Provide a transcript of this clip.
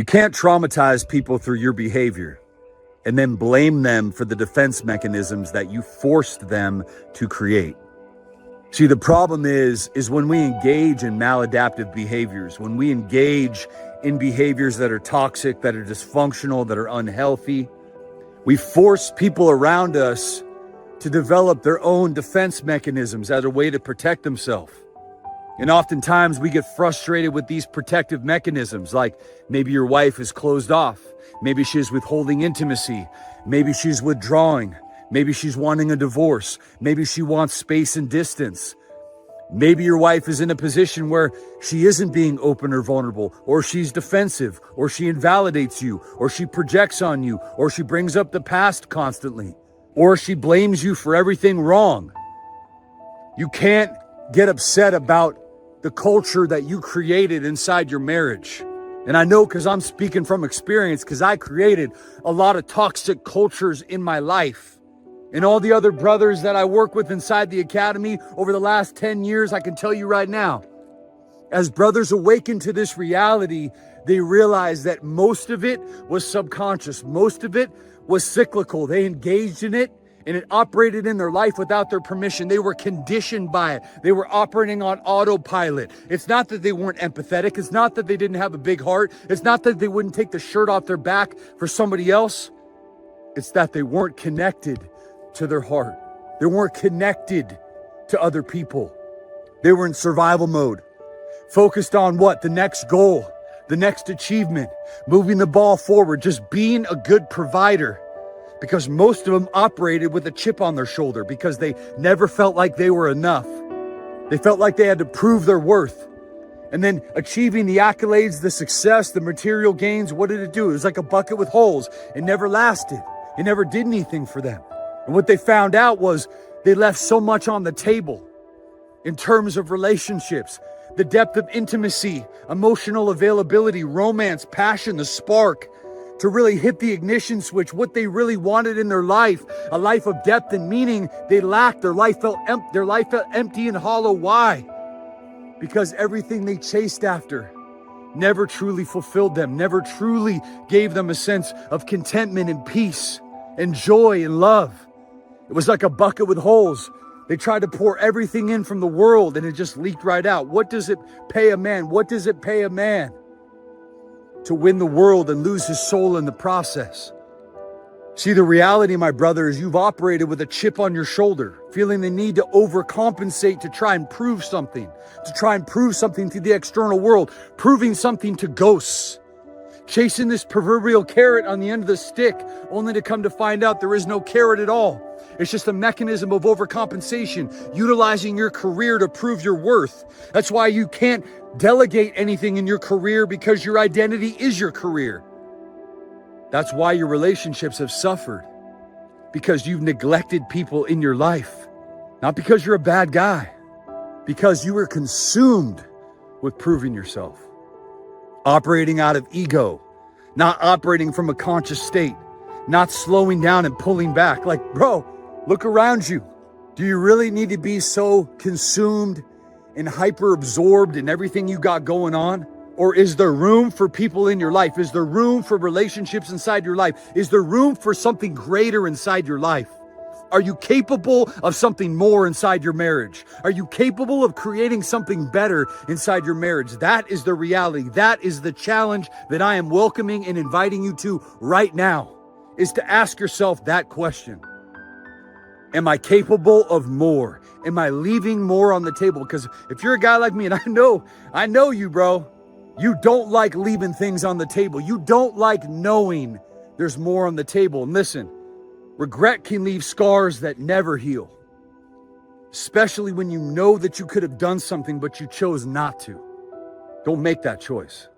You can't traumatize people through your behavior and then blame them for the defense mechanisms that you forced them to create. See, the problem is when we engage in maladaptive behaviors, when we engage in behaviors that are toxic, that are dysfunctional, that are unhealthy, we force people around us to develop their own defense mechanisms as a way to protect themselves. And oftentimes we get frustrated with these protective mechanisms, like maybe your wife is closed off, maybe she's withholding intimacy, maybe she's withdrawing, maybe she's wanting a divorce, maybe she wants space and distance. Maybe your wife is in a position where she isn't being open or vulnerable, or she's defensive, or she invalidates you, or she projects on you, or she brings up the past constantly, or she blames you for everything wrong. You can't get upset about the culture that you created inside your marriage. And I know because I'm speaking from experience, because I created a lot of toxic cultures in my life. And all the other brothers that I work with inside the academy over the last 10 years, I can tell you right now, as brothers awaken to this reality, they realize that most of it was subconscious. Most of it was cyclical. They engaged in it and it operated in their life without their permission. They were conditioned by it. They were operating on autopilot. It's not that they weren't empathetic. It's not that they didn't have a big heart. It's not that they wouldn't take the shirt off their back for somebody else. It's that they weren't connected to their heart. They weren't connected to other people. They were in survival mode, focused on what? The next goal, the next achievement, moving the ball forward, just being a good provider. Because most of them operated with a chip on their shoulder because they never felt like they were enough. They felt like they had to prove their worth. And then achieving the accolades, the success, the material gains, what did it do? It was like a bucket with holes. It never lasted. It never did anything for them. And what they found out was they left so much on the table in terms of relationships, the depth of intimacy, emotional availability, romance, passion, the spark, to really hit the ignition switch, what they really wanted in their life, a life of depth and meaning, they lacked. Their life felt empty and hollow. Why? Because everything they chased after never truly fulfilled them, never truly gave them a sense of contentment and peace and joy and love. It was like a bucket with holes. They tried to pour everything in from the world and it just leaked right out. What does it pay a man? What does it pay a man to win the world and lose his soul in the process? See, the reality, my brother, is you've operated with a chip on your shoulder, feeling the need to overcompensate to try and prove something, to the external world, proving something to ghosts, chasing this proverbial carrot on the end of the stick, only to come to find out there is no carrot at all. It's just a mechanism of overcompensation, utilizing your career to prove your worth. That's why you can't delegate anything in your career, because your identity is your career. That's why your relationships have suffered, because you've neglected people in your life. Not because you're a bad guy, because you were consumed with proving yourself. Operating out of ego, not operating from a conscious state, not slowing down and pulling back. Like, bro, look around you. Do you really need to be so consumed and hyper absorbed in everything you got going on? Or is there room for people in your life? Is there room for relationships inside your life? Is there room for something greater inside your life? Are you capable of something more inside your marriage? Are you capable of creating something better inside your marriage? That is the reality. That is the challenge that I am welcoming and inviting you to right now, is to ask yourself that question. Am I capable of more? Am I leaving more on the table? Because if you're a guy like me, and I know you, bro, you don't like leaving things on the table. You don't like knowing there's more on the table. And listen, regret can leave scars that never heal, especially when you know that you could have done something, but you chose not to. Don't make that choice.